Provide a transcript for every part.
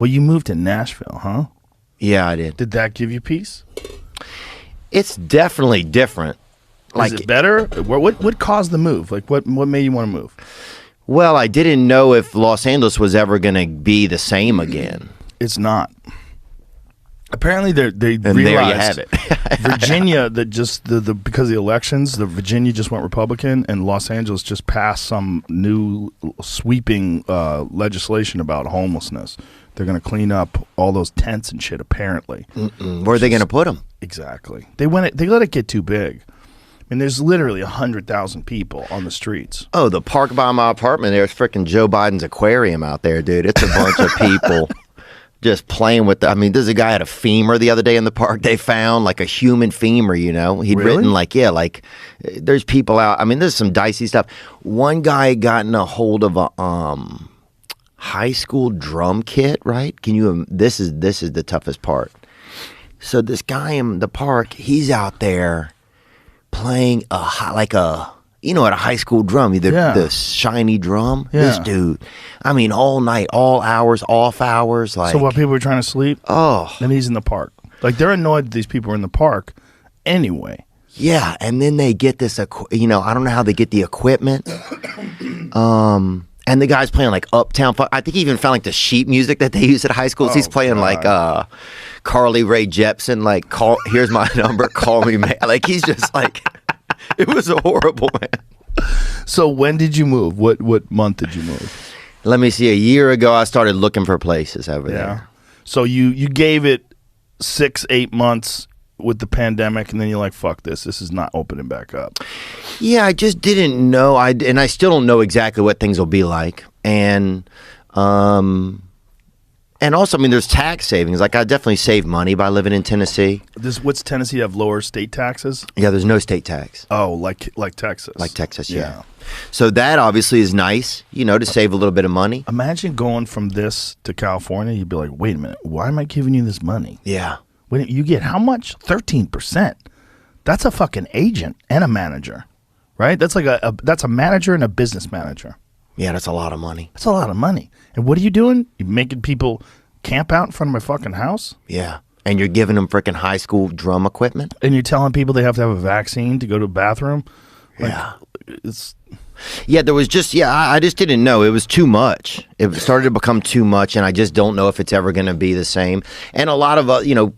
Well, you moved to Nashville, huh? Yeah, I did. Did that give you peace? It's definitely different. Is it better? What caused the move? Like, what made you want to move? Well, I didn't know if Los Angeles was ever going to be the same again. It's not. Apparently, they realized. There you have it. Virginia, that just because of the elections, Virginia just went Republican, and Los Angeles just passed some new sweeping legislation about homelessness. They're going to clean up all those tents and shit. Apparently, where are they going to put them? Exactly. They let it get too big. I mean, there's literally 100,000 people on the streets. Oh, the park by my apartment, there's freaking Joe Biden's aquarium out there, dude. It's a bunch of people just playing with I mean, there's a guy had a femur the other day in the park they found, like a human femur, you know. He'd written there's people out. I mean, there's some dicey stuff. One guy gotten a hold of a high school drum kit, right? This is the toughest part. So this guy in the park, he's out there playing at a high school drum, the shiny drum. Yeah. This dude, I mean, all night, all hours, off hours. Like, so while people are trying to sleep, then he's in the park. Like, they're annoyed that these people are in the park anyway. Yeah, and then they get this, I don't know how they get the equipment. And the guy's playing like Uptown Funk. I think he even found like the sheet music that they use at high schools. He's playing like Carly Rae Jepsen, like here's my number, call me, man. Like, he's just like, it was horrible, man. So when did you move? What month did you move? Let me see. A year ago, I started looking for places over there. So you gave it 6-8 months with the pandemic, and then you're like, fuck this is not opening back up. Yeah, I just didn't know. And I still don't know exactly what things will be like. And also, I mean, there's tax savings. Like, I definitely save money by living in Tennessee. What's Tennessee have lower state taxes? Yeah, there's no state tax. Oh, like Texas. Like Texas, yeah. So that obviously is nice, to save a little bit of money. Imagine going from this to California. You'd be like, wait a minute, why am I giving you this money? Yeah. When you get how much? 13%. That's a fucking agent and a manager, right? That's like that's a manager and a business manager. Yeah, that's a lot of money. That's a lot of money. And what are you doing? You're making people camp out in front of my fucking house? Yeah. And you're giving them freaking high school drum equipment? And you're telling people they have to have a vaccine to go to a bathroom? Yeah. Yeah, there was just, I just didn't know. It was too much. It started to become too much, and I just don't know if it's ever going to be the same. And a lot of,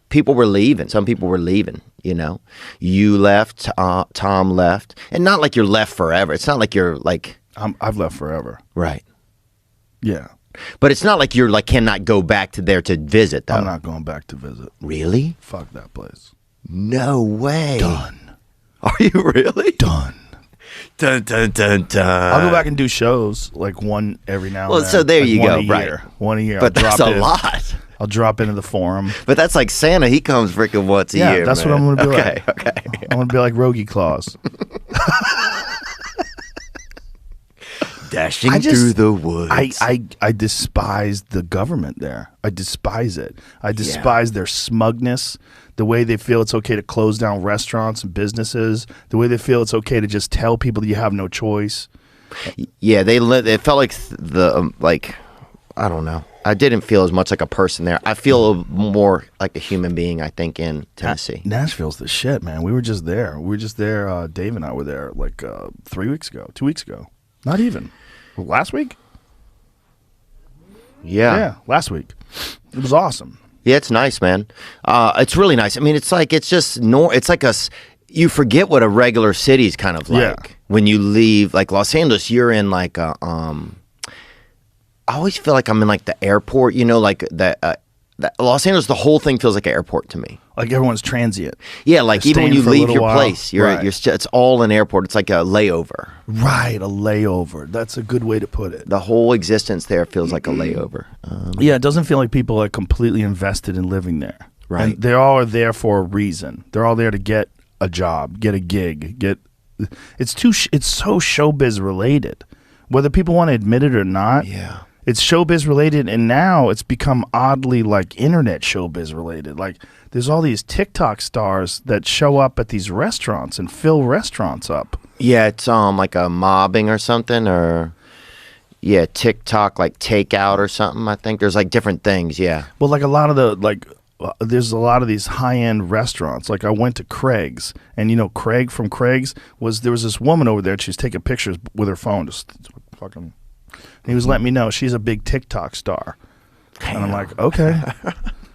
people were leaving. Some people were leaving, You left, Tom left. And not like you're left forever. It's not like you're like... I've left forever. Right. Yeah. But it's not like you're like cannot go back to there to visit, though. I'm not going back to visit. Really? Fuck that place. No way. Done. Are you really? Done. Dun, dun, dun, dun. I'll go back and do shows, like one every now and then. Well, so there you go, right. One a year. But that's a lot. I'll drop into the Forum. But that's like Santa. He comes freaking once a year, that's man. what I'm going to be like. Okay. I'm going to be like Rogie Claus. Dashing through the woods. I despise the government there. I despise it. I despise their smugness, the way they feel it's okay to close down restaurants and businesses, the way they feel it's okay to just tell people that you have no choice. Yeah, it felt like I don't know. I didn't feel as much like a person there. I feel more like a human being, I think, in Tennessee. Nashville's the shit, man. We were just there. Dave and I were there like 2 weeks ago. Not even. Last week? Yeah, last week. It was awesome. Yeah, it's nice, man. It's really nice. I mean, it's like you forget what a regular city's kind of like. Yeah. When you leave, like Los Angeles, you're in like a, I always feel like I'm in like the airport, like that. Los Angeles, the whole thing feels like an airport to me. Like everyone's transient. Yeah, like even when you leave your place, right. It's all an airport. It's like a layover. Right, a layover. That's a good way to put it. The whole existence there feels like a layover. Yeah, it doesn't feel like people are completely invested in living there. Right. And they all are there for a reason. They're all there to get a job, get a gig, it's so showbiz related. Whether people want to admit it or not. Yeah. It's showbiz related, and now it's become oddly like internet showbiz related. Like there's all these TikTok stars that show up at these restaurants and fill restaurants up. Yeah, it's like a mobbing or something, or Yeah, TikTok like takeout or something. I think there's like different things. Yeah. Well, like a lot of the there's a lot of these high-end restaurants. Like I went to Craig's, and you know Craig from Craig's there was this woman over there. She was taking pictures with her phone, just fucking. And he was letting me know she's a big TikTok star, and I'm like, okay.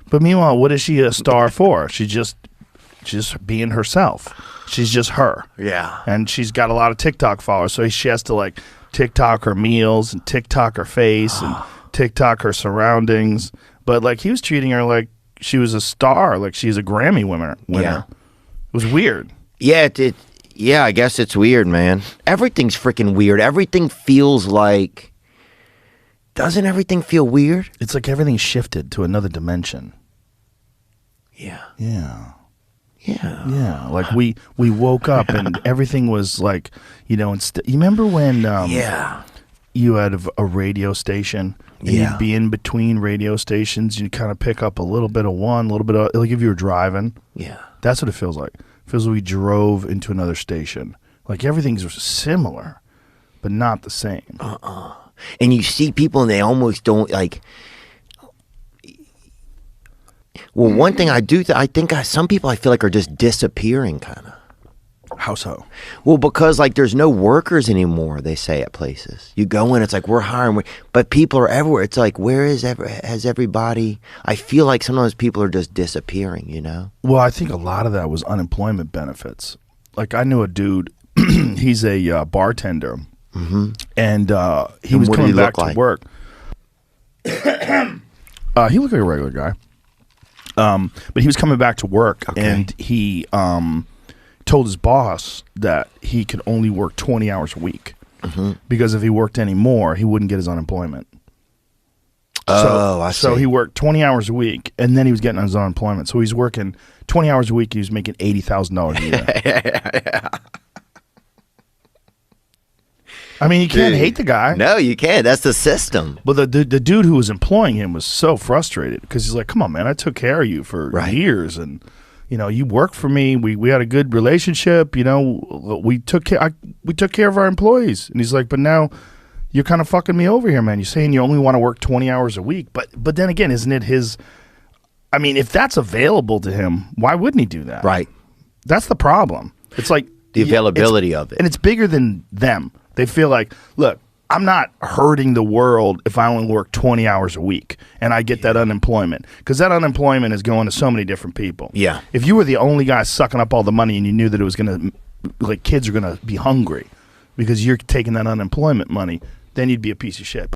But meanwhile, what is she a star for? She's just being herself. She's just her. Yeah. And she's got a lot of TikTok followers, so she has to like TikTok her meals and TikTok her face and TikTok her surroundings. But like he was treating her like she was a star, like she's a Grammy winner. Yeah. It was weird. Yeah, yeah, I guess it's weird, man. Everything's freaking weird. Everything feels like... Doesn't everything feel weird? It's like everything shifted to another dimension. Yeah. Yeah. Yeah. Yeah. Like we woke up and everything was like, you know, you remember when Yeah. you had a radio station and Yeah. you'd be in between radio stations, you'd kind of pick up a little bit of one, a little bit of, like if you were driving. Yeah. That's what it feels like. It feels like we drove into another station. Like everything's similar, but not the same. And you see people and they almost don't like... Well, one thing I do, I think some people I feel like are just disappearing, kind of. How so? Well, because like there's no workers anymore. They say at places you go in, it's like we're hiring, but people are everywhere. It's like has everybody? I feel like sometimes people are just disappearing. You know? Well, I think a lot of that was unemployment benefits. Like I knew a dude. He's a bartender, and he was coming back to work. He looked like a regular guy. But he was coming back to work, and he told his boss that he could only work 20 hours a week because if he worked any more, he wouldn't get his unemployment. I see. So he worked 20 hours a week, and then he was getting his unemployment. So he's working 20 hours a week. He was making $80,000 a year. Yeah. I mean, you can't hate the guy. No, you can't. That's the system. But the dude who was employing him was so frustrated because he's like, "Come on, man! I took care of you for years, and you know, you worked for me. We had a good relationship. You know, we took care of our employees." And he's like, "But now you're kind of fucking me over here, man. You're saying you only want to work 20 hours a week, but then again, isn't it his? I mean, if that's available to him, why wouldn't he do that? Right. That's the problem. It's like The availability of it, and it's bigger than them. They feel like, look, I'm not hurting the world if I only work 20 hours a week and I get that unemployment, because that unemployment is going to so many different people. Yeah. If you were the only guy sucking up all the money and you knew that it was going to, like, kids are going to be hungry because you're taking that unemployment money, then you'd be a piece of shit.